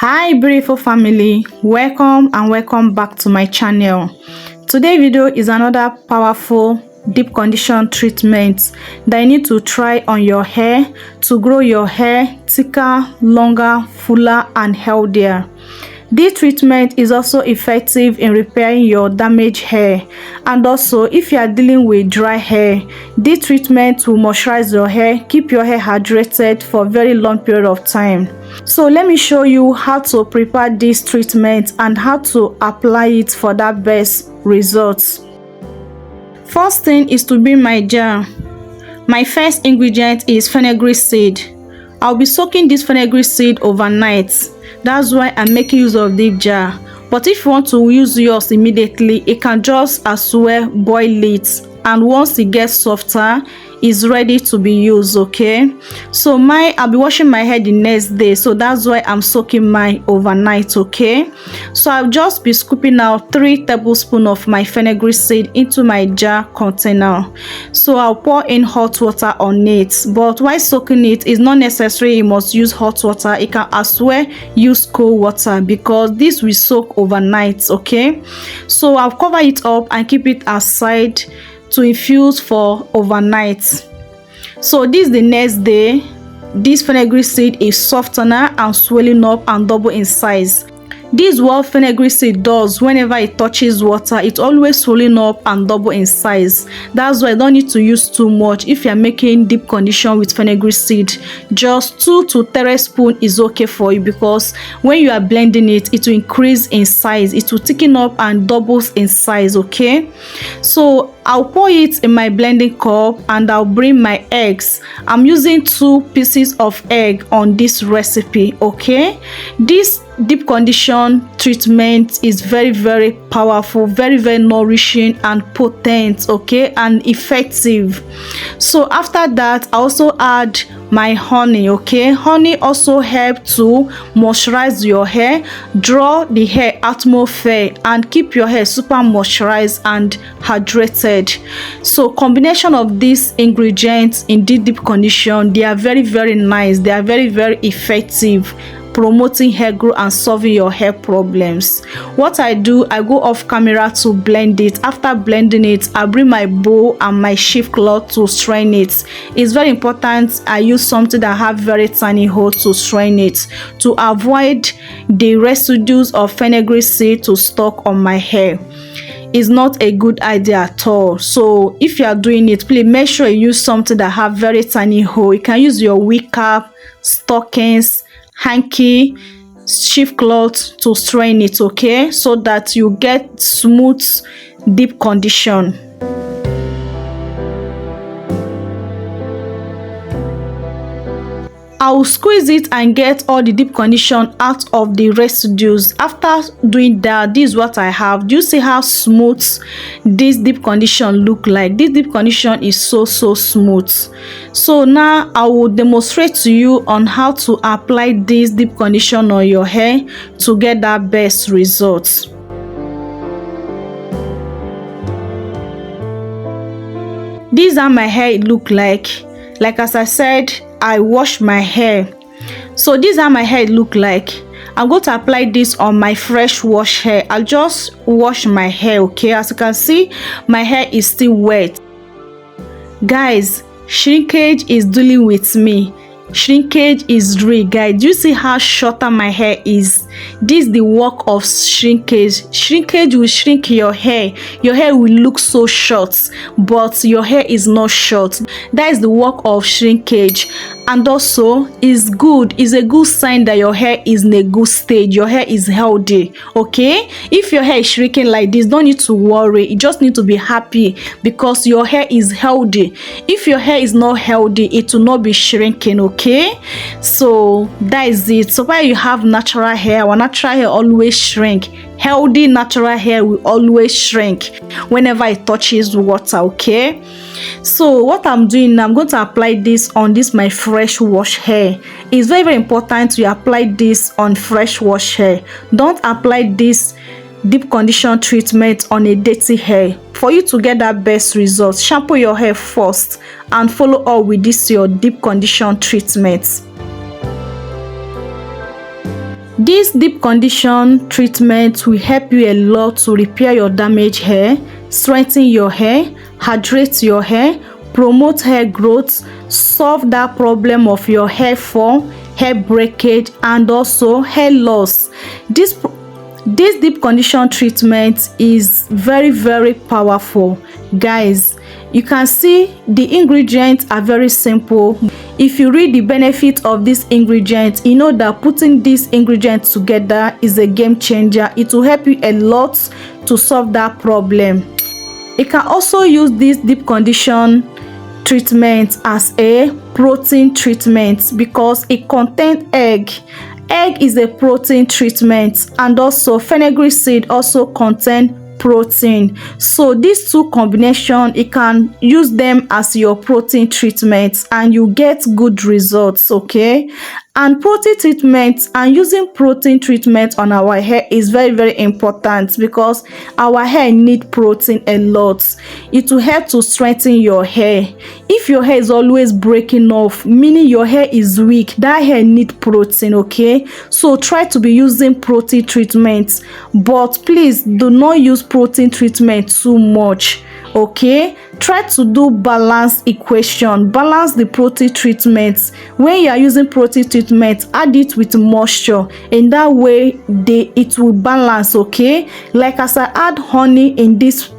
Hi beautiful family, welcome back to my channel. Today's video is another powerful deep condition treatment that you need to try on your hair to grow your hair thicker, longer, fuller and healthier. This treatment is also effective in repairing your damaged hair, and also if you are dealing with dry hair, this treatment will moisturize your hair, keep your hair hydrated for a very long period of time. So let me show you how to prepare this treatment and how to apply it for that best results. First thing is to bring my jar. My first ingredient is fenugreek seed. I'll be soaking this fenugreek seed overnight. That's why I'm making use of this jar. But if you want to use yours immediately, you can just as well boil it, and once it gets softer, is ready to be used. Okay, so I'll be washing my hair the next day, so that's why I'm soaking mine overnight. Okay, so I'll just be scooping out 3 tablespoons of my fenugreek seed into my jar container. So I'll pour in hot water on it, but while soaking it, it's not necessary you must use hot water. You can as well use cold water because this will soak overnight. Okay, so I'll cover it up and keep it aside to infuse for overnight. So this is the next day. This fenugreek seed is softener and swelling up and double in size. This is what fenugreek seed does. Whenever it touches water, it always swelling up and double in size. That's why I don't need to use too much. If you're making deep condition with fenugreek seed, just 2 to 3 spoons is okay for you, because when you are blending it, it will increase in size. It will thicken up and doubles in size. Okay, so I'll pour it in my blending cup and I'll bring my eggs. I'm using 2 pieces of egg on this recipe. Okay, this deep condition treatment is very powerful, very nourishing and potent. Okay, and effective. So after that, I also add my honey. Okay, honey also helps to moisturize your hair, draw the hair atmosphere and keep your hair super moisturized and hydrated. So combination of these ingredients in this deep condition, they are very nice. They are very effective, promoting hair growth and solving your hair problems. What I do, I go off camera to blend it. After blending it, I bring my bowl and my sheaf cloth to strain it. It's very important I use something that have very tiny hole to strain it, to avoid the residues of fenugreek seed to stuck on my hair. Is not a good idea at all. So if you are doing it, please make sure you use something that have very tiny hole. You can use your wig cap, stockings, hanky, sheaf cloth to strain it. Okay, so that you get smooth deep condition. I will squeeze it and get all the deep condition out of the residues. After doing that, this is what I have. Do you see how smooth this deep condition look like? This deep condition is so smooth. So now I will demonstrate to you on how to apply this deep condition on your hair to get that best results. These are my hair look like as I said, I wash my hair. So these are my hair look like. I'm going to apply this on my fresh wash hair. I'll just wash my hair. Okay, as you can see, my hair is still wet. Guys, shrinkage is dealing with me. Shrinkage is real, guys. Do you see how shorter my hair is? This is the work of shrinkage. Shrinkage will shrink your hair. Your hair will look so short, but your hair is not short. That is the work of shrinkage. And also is good, is a good sign that your hair is in a good stage. Your hair is healthy. Okay, if your hair is shrinking like this, don't need to worry. You just need to be happy because your hair is healthy. If your hair is not healthy, it will not be shrinking. Okay, so that is it. So while you have natural hair, our natural hair always shrink. Healthy natural hair will always shrink whenever it touches water. Okay, so what I'm doing now, I'm going to apply this on this my fresh wash hair. It's very important to apply this on fresh wash hair. Don't apply this deep condition treatment on a dirty hair. For you to get that best results, shampoo your hair first and follow up with this your deep condition treatment. This deep condition treatment will help you a lot to repair your damaged hair, strengthen your hair, hydrate your hair, promote hair growth, solve that problem of your hair fall, hair breakage, and also hair loss. This deep condition treatment is very powerful, guys. You can see the ingredients are very simple. If you read the benefit of this ingredient, you know that putting these ingredients together is a game changer. It will help you a lot to solve that problem. You can also use this deep condition treatment as a protein treatment because it contains egg. Egg is a protein treatment, and also fenugreek seed also contain protein. So these two combination, you can use them as your protein treatment and you get good results. Okay, and protein treatment and using protein treatment on our hair is very important because our hair need protein a lot. It will help to strengthen your hair. If your hair is always breaking off, meaning your hair is weak, that hair need protein. Okay, so try to be using protein treatment, but please do not use protein treatment too much. Okay, try to do balance equation, balance the protein treatment. When you are using protein treatment, add it with moisture, in that way it will balance. Okay, like as I add honey in this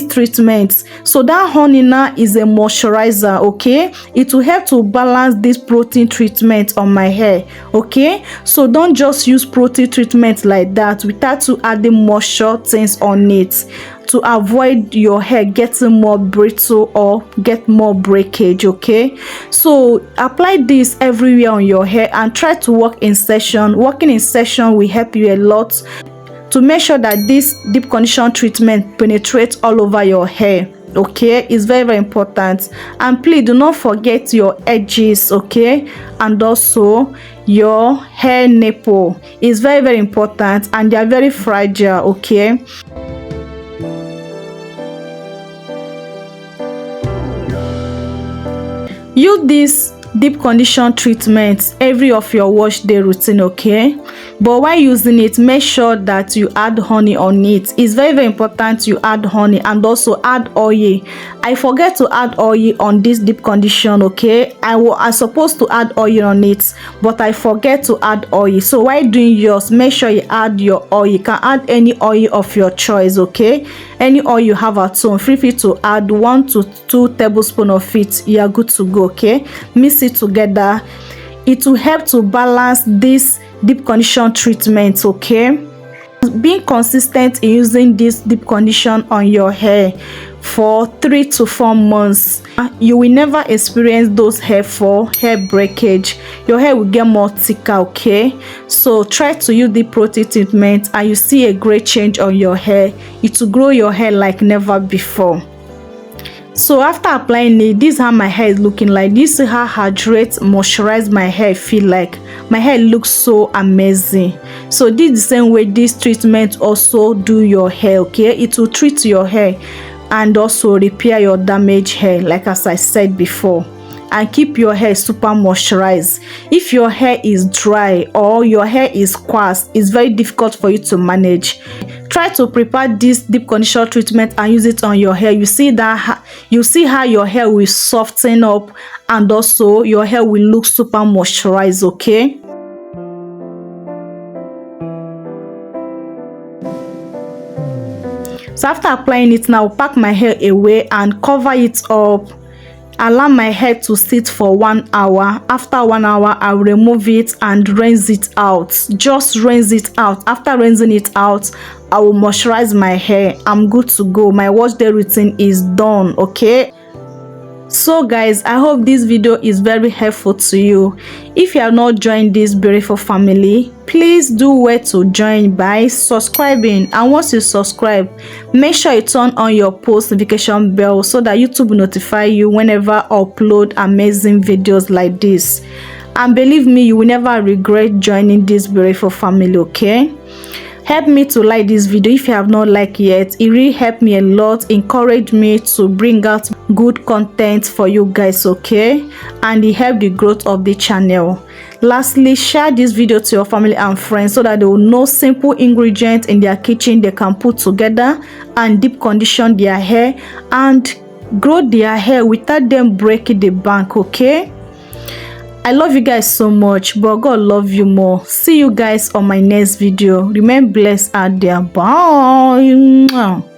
treatment, so that honey now is a moisturizer. Okay, it will help to balance this protein treatment on my hair. Okay, so don't just use protein treatment like that without to adding moisture things on it, to avoid your hair getting more brittle or get more breakage. Okay, so apply this everywhere on your hair and try to work in session. Working in session will help you a lot to make sure that this deep condition treatment penetrates all over your hair. Okay, it's very important. And please do not forget your edges. Okay, and also your hair nipple is very important, and they are very fragile. Okay, use this deep condition treatment every of your wash day routine. Okay, but while using it, make sure that you add honey on it. It's very important you add honey, and also add oil. I forget to add oil on this deep condition. Okay, I supposed to add oil on it, but I forget to add oil. So while doing yours, make sure you add your oil. You can add any oil of your choice. Okay, any oil you have at home, feel free to add 1 to 2 tablespoons of it. You are good to go. Okay, mix it together. It will help to balance this deep condition treatment. Okay, being consistent in using this deep condition on your hair for 3 to 4 months, you will never experience those hair fall, hair breakage. Your hair will get more thicker. Okay, so try to use the protein treatment and you see a great change on your hair. It will grow your hair like never before. So after applying it, this is how my hair is looking like. This is how hydrate, moisturize my hair feel like. My hair looks so amazing. So this is the same way this treatment also do your hair. Okay, it will treat your hair and also repair your damaged hair, like as I said before, and keep your hair super moisturized. If your hair is dry or your hair is coarse, it's very difficult for you to manage. Try to prepare this deep conditioner treatment and use it on your hair. You see how your hair will soften up, and also your hair will look super moisturized. Okay, so after applying it, now pack my hair away and cover it up. Allow my hair to sit for 1 hour. After 1 hour, I'll remove it and rinse it out. Just rinse it out. After rinsing it out, I will moisturize my hair. I'm good to go. My wash day routine is done. Okay, so guys, I hope this video is very helpful to you. If you have not joined this beautiful family, please do where to join by subscribing, and once you subscribe, make sure you turn on your post notification bell so that YouTube will notify you whenever I upload amazing videos like this. And believe me, you will never regret joining this beautiful family. Okay, help me to like this video if you have not liked yet. It really helped me a lot, encourage me to bring out good content for you guys. Okay, and it helped the growth of the channel. Lastly, share this video to your family and friends so that they will know simple ingredients in their kitchen they can put together and deep condition their hair and grow their hair without them breaking the bank. Okay, I love you guys so much, but God love you more. See you guys on my next video. Remain blessed out there. Bye.